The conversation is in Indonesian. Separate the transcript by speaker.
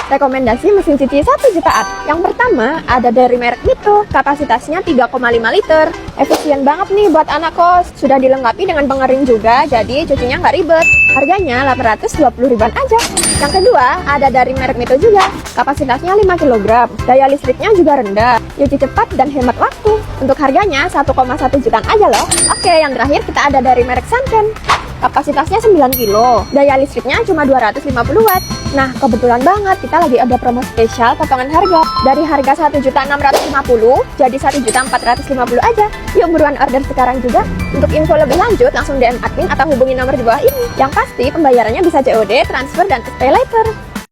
Speaker 1: Rekomendasi mesin cuci 1 jutaan. Yang pertama, ada dari merek Mito. Kapasitasnya 3,5 liter. Efisien banget nih buat anak kos. Sudah dilengkapi dengan pengering juga, jadi cucinya nggak ribet. Harganya 820 ribuan aja. Yang kedua, ada dari merek Mito juga. Kapasitasnya 5 kg. Daya listriknya juga rendah. Cuci cepat dan hemat waktu. Untuk harganya 1,1 jutaan aja loh. Oke, yang terakhir kita ada dari merek Sanken. Kapasitasnya 9 kg. Daya listriknya cuma 250 watt. Nah, kebetulan banget kita lagi ada promo spesial potongan harga. Dari harga 1.650 jadi 1.450 aja. Yuk buruan order sekarang juga. Untuk info lebih lanjut langsung DM admin atau hubungi nomor di bawah ini. Yang pasti pembayarannya bisa COD, transfer, dan pay later.